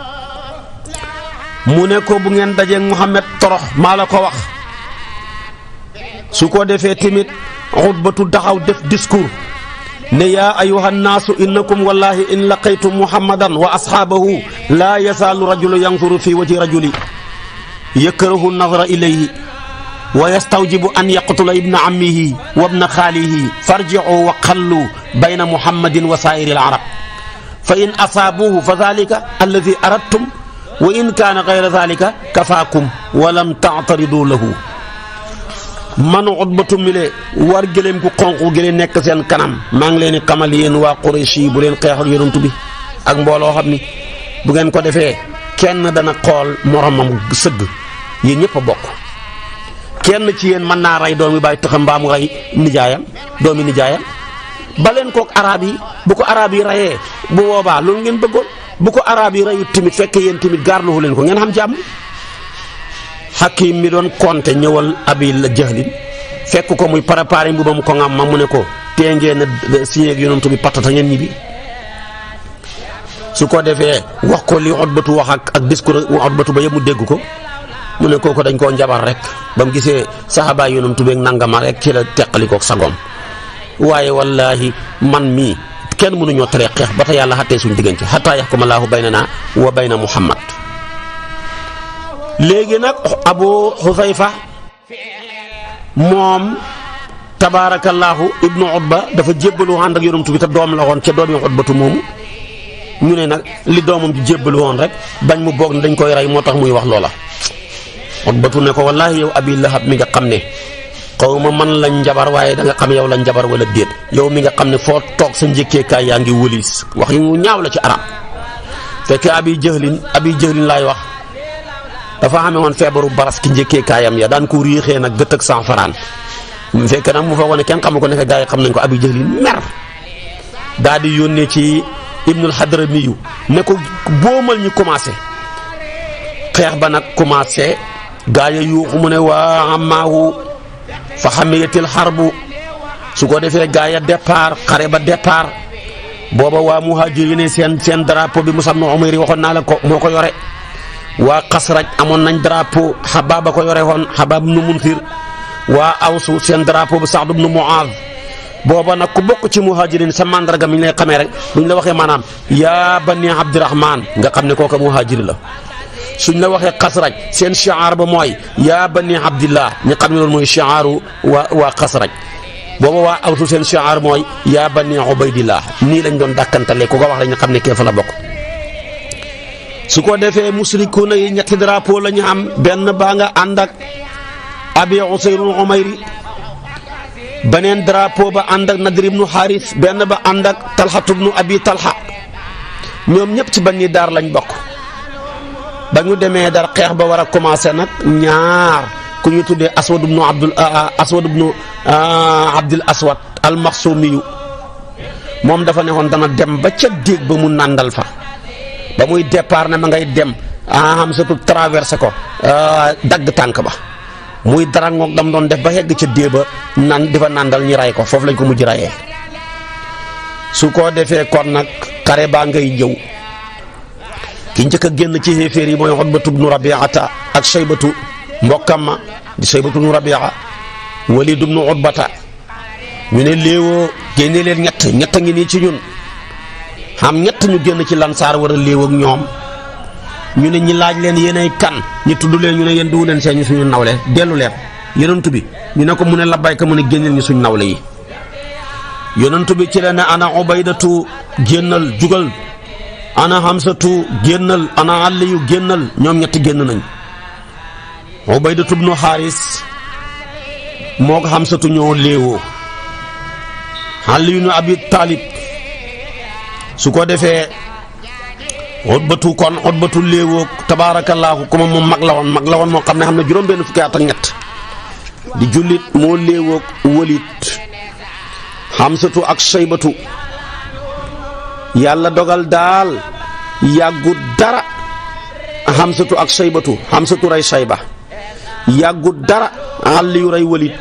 mu ne ko bu ngeen dajeeg Muhammad torox maa la ko wax su ko defee tamit Utbatu taxaw def discours ne yaa ayuha nnaasu innakum wallahi in laqaytum muhammadan wa ashaabahu laa yazaalu rajulu yanzuru fi wajhi rajuli yakrahu nazra ilayhi wa yastawjibu an yaqtula ibna ammihi wa ibna xaalihi farji'u wa xallu bayna muhammadin wa saa'iri al-arab fa in asaabuhu fa dhalika alladi aradtum wa in kaana gayra dhalika kafaakum wa lam ta'taridu lahu. man Utbatu mile war gëléem gu xonq gi nekk seen kanam maa ngi leen di xamal yéen waa Quraysh yi bu leen xeex ak yonent bi ak mbooloo xam ni bu ngeen ko defee kenn dana xool moromam sëgg yéen ñëpp a bokk kenn ci yéen mën naa rey doomi bàyyi taxam mbaa mu rey doomi nijaayam ba leen kook arab yi bu ko arab yi reyee bu boobaa loolu ngeen bëggoon bu ko arab yi reyut tamit fekk yéen tamit gaarluhu leen ko ngeen xam jàmm. Hakim mi doon compter ñëwal Abi Jahlin fekk ko muy préparé mbubam ko ngam ma mu ne ko tee ngeen a signé ak yonent bi patata ngeen ñibbi su ko defee wax ko li Utbatu wax ak discours Utbatu ba yëpp mu dégg ko mu ne kooku dañ koo njabar rek ba mu gisee saxaaba yonent bi ak nangama rek ci la teqalikook sagom waaye wallaahi man mii kenn mënuñoo tere xeex ba ta yàlla xattee suñu diggante xataa yaxkuma Allaahu baynanaa wa bayna Muhammad. léegi nag Abu Xusayfa moom tabaarakallaahu ibnu Utba dafa jébbalu ànd ak yonent bi te doom la woon ca doomi Utbatu moomu ñu ne nag li doomam ji jébbalu woon rek bañ mu boog ne dañ koy rey moo tax muy wax loola. Utbatu ne ko wallaahi yow Abi Lahab mi nga xam ne xaw ma man lañ njabar waaye da nga xam yow lañ njabar wala déet yow mi nga xam ne foo toog sa njëkkeekaay yaa ngi wëliis wax yu mu ñaaw la ci arab fekk Abi Jahlin laay wax. dafa xamee woon feebaru baras ki njëkkee kaayam ya daan ko riixee nag gët ak sanfaraan mu fekk nag mu foog ne kenn xamu ko nekk gaa yi xam nañ ko Abi Jahlin mer daal di yónnee ci Ibnul Hadramiyu ne ko boomal ñu commencé xeex ba nag commencé gaa ya yuuxu mu ne waa amaahu fa xamiyatil xarbu su ko defee gaa ya départ xare ba départ booba waa muhaajiriin seen drapeau bi Musab ibn Umayr waxoon naa la ko moo ko yore. waa Xasraj amoon nañ drapeau Xabaab a ko yore woon Xabaab ibn Munzir. waa Awsu seen drapeau bu Saad ibn Muaaz. booba nag ku bokk ci muhaajiriin sa mandarga mi ñu lay xamee rek buñ la waxee maanaam yaa bani Abdirahmaan nga xam ne kooka muhaajiri la. suñ la waxee Xasraj seen shi'aar ba mooy yaa bani Abdillah ñu xam ne loolu mooy shi'aaru waa Xasraj. booba waa Awsu seen shi'aar mooy yaa bani Ubaydillah nii lañ doon dàkkantale ku ko wax rek ñu xam ne kee fa la bokk. su ko defee musrikuuna yi ñetti drapeau la ñu am benn baa nga ànd ak Abi Usayrul Umayri beneen drapeau ba ànd ak Nadir ibnu Xaaris benn ba ànd ak Talxatu ibnu Abi Talxa ñoom ñëpp ci Bani Daar lañ bokk. ba ñu demee Dar xeex ba war a commencé nag ñaar ku ñu tuddee Aswad ibnu Abdul Aswad al-Maxsumiyu moom dafa neexoon dana dem ba ca déeg ba mu nàndal fa ba muy départ ne ma ngay dem xam surtout traversé ko dagg tànk ba muy dara ngoog dam doon def ba yegg ca déeg ba nan di fa nàndal ñi ray ko foofu lañ ko mujj rayee. su ko defee kon nag xare baa ngay ñëw ki njëkk a génn ci xéeféer yi mooy Utbatu bnu Rabiata ak Shaybatu mbokkam ma di Shaybatu bnu Rabia Walid bnu Utbata ñu ne léewoo génne leen ñett ngi nii ci ñun xam ñett ñu génn ci lansaar war a léew ak ñoom ñu ne ñi laaj leen yéenay kan ñi tudd leen ñu ne yéen duwu leen seen ñu suñu nawle dellu leen yonent bi ñu ne ko mu ne labbayka mu ne génneel ñu suñu nawle yi yonent bi ci la ne ana Ubaydatu génnal jugal ana Hamsatu génnal ana Aliyu génnal ñoom ñetti génn nañ Ubaydatu bnu Xaaris moo ko Hamsatu ñoo léewoo Aliyu nu Abi Taalib su ko defee Utbatu léewoo tabaarakallaahu kuma moom mag la woon moo xam ne xam ne juróom-benn fukki at ak ñett di jullit moo léewoo Walid Hamsatu ak Shaybatu yàlla dogal daal yàggut dara Hamsatu ak Shaybatu Hamsatu rey Shayba yàggut dara Aliyu rey Walid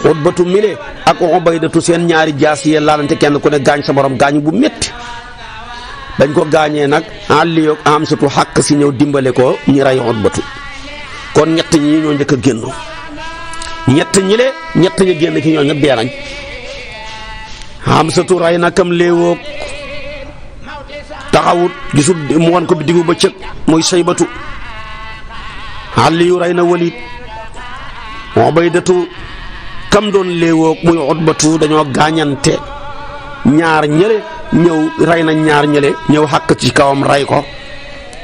Utbatu mile ak Ubaydatu seen ñaari jaas yee laalante kenn ku ne gaañ sa borom gaañu bu métti dañ ko gaañee nag Aliyu ak Hamsatu xàq si ñëw dimbale ko ñi rey Utbatu kon ñett ñi ñoo njëkk a génn ñett ñi génn ci ñoo ñëpp dee nañ Hamsatu rey na kam léewoog taxawut gisul mu wan ko bi diggu ba cëg muy Shaybatu Aliyu rey na Walid Ubaydatu kam doon léewoog muy Utbatu dañoo gaañante ñaar ñële ñëw rey na ñaar ñële ñëw xàkk ci kawam rey ko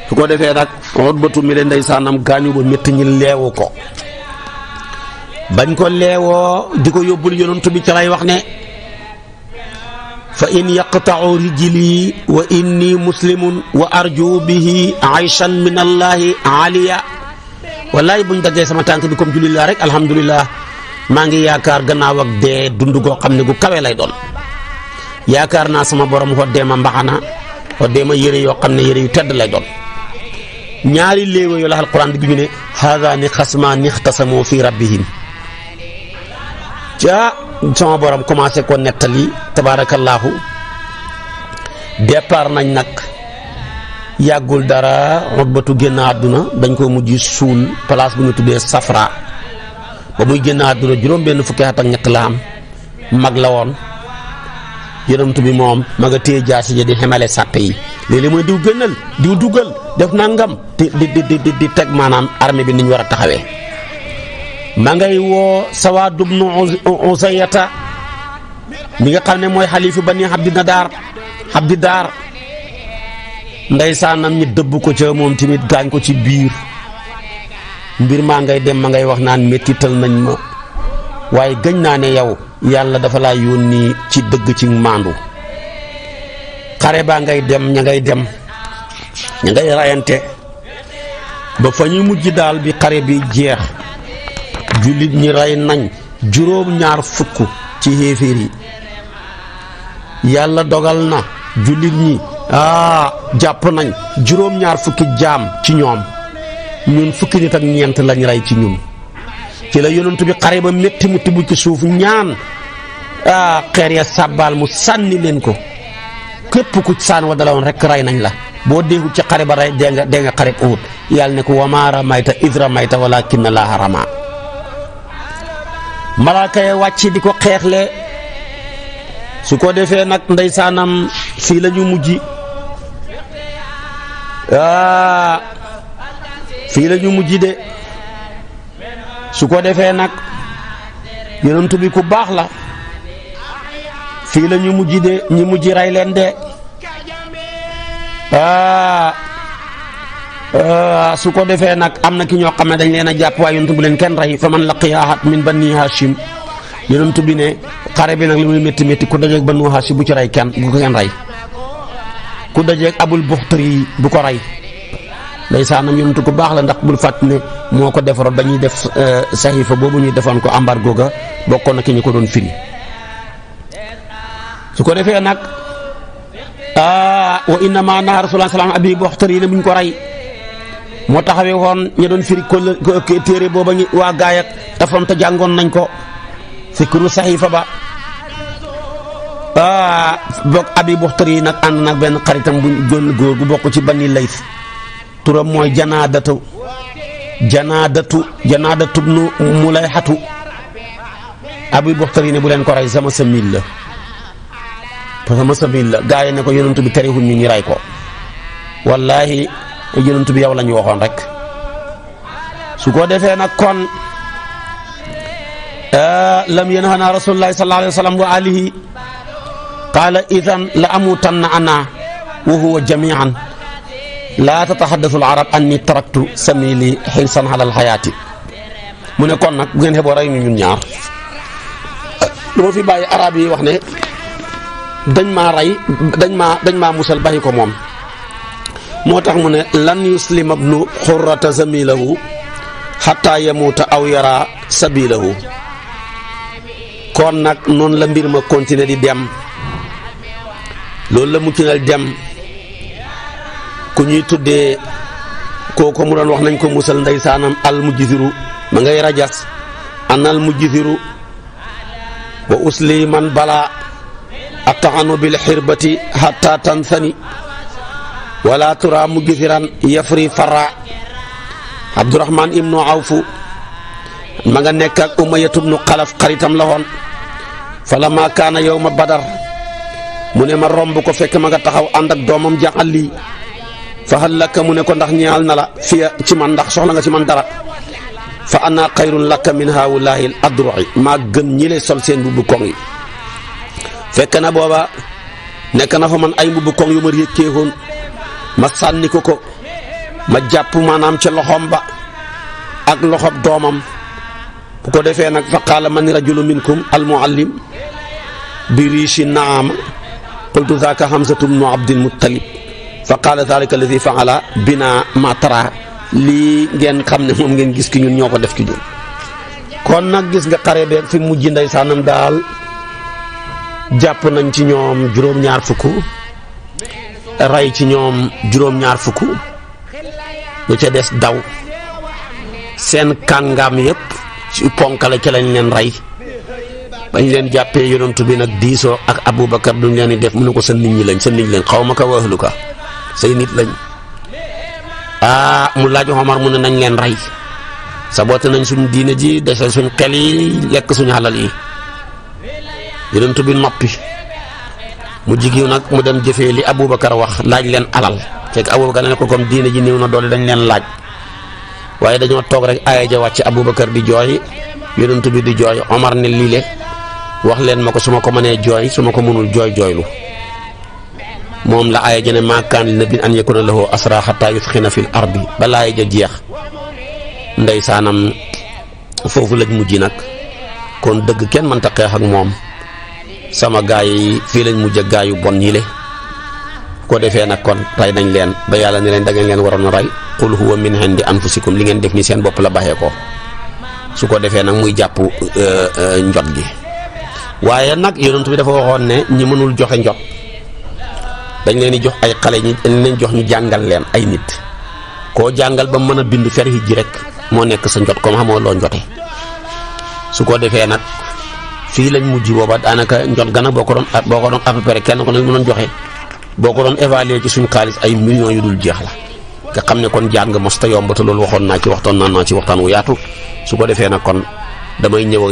su ko defee nag Utbatu mi leen ndeysaanam gaañu ba métti ñi leewu ko bañ ko leewoo di ko yóbbul yonent bi ci lay wax ne fa in yaqta'u rijli wa inni muslimun wa arju bihi ayshan min allahi aliya wallaay buñ daggee sama tànk bi comme jullit laa rek alhamdulillah maa ngi yaakaar gannaaw ak dee dund goo xam ne gu kawe lay doon yaakaar naa sama borom xoddee ma mbaxana xoddee ma yére yoo xam ne yére yu tedd lay doon ñaari léewa yoo la alquran bi ñu ne haadaani xasmaani ixtasamu fi rabbihim ca sama borom commencé ko nettali tabaarakallaahu départ nañ nag yàggul dara Utbatu génn àdduna dañ ko mujj suul place bu ñu tuddee Safra ba muy génn àdduna juróom-benn fukki at ak ñett la am mag la woon yonent bi moom ma nga téye jaasi ji di xemale sàppe yi léeg-léeg mooy diw gënal diw dugal def nangam di teg maanaam armée bi ni ñu war a taxawee. ma ngay woo Sawaad ibnu Usayyata mi nga xam ne mooy xalifu Bani Abdi Daar ndeysaanam ñi dëbb ko ca moom tamit gaañ ko ci biir mbir maa ngay dem ma ngay wax naan mettital nañ ma waaye gëñ naa ne yow yàlla dafa laa yónni ci dëgg ci maandu xare baa ngay dem ña ngay rayante ba fa ñu mujj daal bi xare bi jeex jullit ñi rey nañ juróom-ñaar fukk ci xéeféer yi yàlla dogal na jullit ñi jàpp nañ juróom-ñaar fukki jaam ci ñoom ñun fukki nit ak ñeent lañ rey ci ñun ci la yonent bi xare ba métti mu tibb ci suuf ñaan xeer ya sàbbaal mu sànni leen ko képp ku saan wa dalawoon rek rey nañ la boo deewul ci xare ba rey dee nga xare Uhud yàlla ne ko wa maa ramayta iz ramayta walaakinna Allaaha ramaa. malaaka ya wàcc di ko xeexle su ko defee nag ndeysaanam fii la ñu mujj fii la ñu mujj de su ko defee nag yonent bi ku baax la fii la ñu mujj de ñi mujj rey leen de su ko defee nag am na ki ñoo xam ne dañ leen a jàpp waaye yonent bi leen kenn rey fa man laqiya ahad min bani Hashim yonent bi ne xare bi nag li muy métti métti ku dajeeg banu Hashim bu ci rey kenn bu ko kenn rey ku dajeeg Abul Buxtari bu ko rey ndeysaanam yonent ku baax la ndax bul fàtt ne moo ko defaroon ba ñuy def saxiifa boobu ñuy defoon ko embargo ga bokkoon na ki ñu ko doon firi su ko defee nag wa innama naha rasulullah salaam abi Buxtari ne buñ ko rey moo taxawee woon ña doon firi ko téere booba ñu waa gaay ak defoon te jàngoon nañ ko fikru saxiifa ba bokk abi Buxtari yi nag ànd nag benn xaritam bu gën góor gu bokk ci Bani Layth turam mooy janaadatu ibnu Mulayhatu abi Buxtari ne bu leen ko rey sama samil la gaa yi ne ko yonent bi terewuñ ñu ray ko wallaahi yonent bi yow la ñu waxoon rek su ko defee nag kon lam yanhana rasulullahi sallallahu alayhi wa sallam wa alihi qaala idan la amutanna ana wa huwa jamian laa tatahaddathu al-arab anni taraktu samili xilsan ala al-xayaati mu ne kon nag bu ngeen xeboo rey ñu ñun ñaar lu ma fi bàyyi arab yi wax ne dañ maa rey dañ maa musal bàyyi ko moom moo tax mu ne lan yuslima ibnu xurrata zamilahu xataa yamuuta aw yara sabilahu kon nag noonu la mbir ma continuer di dem loolu la mu tinal dem ku ñuy tuddee kooku mu doon wax nañ ko musal ndeysaanam al mujjiziru ma ngay rajas anal mujjiziru wa usliman bala ataanu bil xirbati hatta tansani wala tura mujjiziran yafri farra Abdurahman ibnu Awfu ma nga nekk ak Umayyatu ibnu Xalaf xaritam la woon falamma kaana yawma Badar mu ne ma romb ko fekk ma nga taxaw ànd ak doomam jaxal lii fa hal laka mu ne ko ndax ñaal na la fiya ci man ndax soxla nga ci man dara fa ana xayrun laka min haulahi al adru'i maa gën ñi lay sol seen mbubbu koŋ yi fekk na booba nekk na fa man ay mbubbu koŋ yu ma rékkeewoon ma sànni ko ma jàpp maanaam ca loxoom ba ak loxob doomam bu ko defee nag fa qaala man rajulu minkum al muallim bi riishi naama qultu zaaka Hamzatu bnu Abdil Muttalib fa qaala zaalika alladi faala bina ma tara lii ngeen xam ne moom ngeen gis ki ñun ñoo ko def ki ñun kon nag gis nga xare beeg fi mujj ndeysaanam daal jàpp nañ ci ñoom juróom-ñaar fukk rey ci ñoom juróom-ñaar fukk lu ca des daw seen kàngaam yëpp ci ponkale ca lañ leen rey bañ leen jàppee yonent bi nag diisoo ak Aboubacar duñ leen di def mu ne ko sa nit ñi lañ xaw ma ko waxlu ka say nit lañ mu laaj Omar mu ne nañ leen rey saboote nañ suñ diine ji dese suñ xel yi lekk suñu xalal yi yonent bi noppi mu jigéen nag mu dem jëfee li Aboubacar wax laaj leen alal fekk Aboubacar ne ko comme diine ji néew na doole dañ leen laaj waaye dañoo toog rek aaya ja wàcc Aboubacar di jooy yonent bi di jooy Omar ne lii le wax leen ma ko su ma ko mënee jooy su ma ko mënul jooylu moom la aaya ja ne maa kaana li nabiyyin an yakuna lahu asraa hattaa yusxina fil ardi ba laaya ja jeex ndeysaanam foofu lañ mujj nag kon dëgg kenn mënta xeex ak moom sama gaay yi fii lañ mujj ak gaay yu bon ñi le ko defee nag kon rey nañ leen ba yàlla ne leen da ngeen leen waroon a rey qul huwa min indi anfusikum li ngeen def ni seen bopp la baxee ko su ko defee nag muy jàpp njot gi waaye nag yonent bi dafa waxoon ne ñi mënul joxe njot dañ leen di jox ay xale ñi dañ leen jox ñu jàngal leen ay nit koo jàngal ba mën a bind ferhi ji rek moo nekk sa njot comme xamoo loo njote su ko defee nag fii lañ mujj booba daanaka njot gana boo ko doon à peu près kenn ko lañ mënoon joxe boo ko doon évaluer ci suñu xaalis ay millions yu dul jeex la nga xam ne kon jàng mos ta yomb te loolu waxoon naa ci waxtaan wu yaatu su ko defee nag kon damay ñëw ak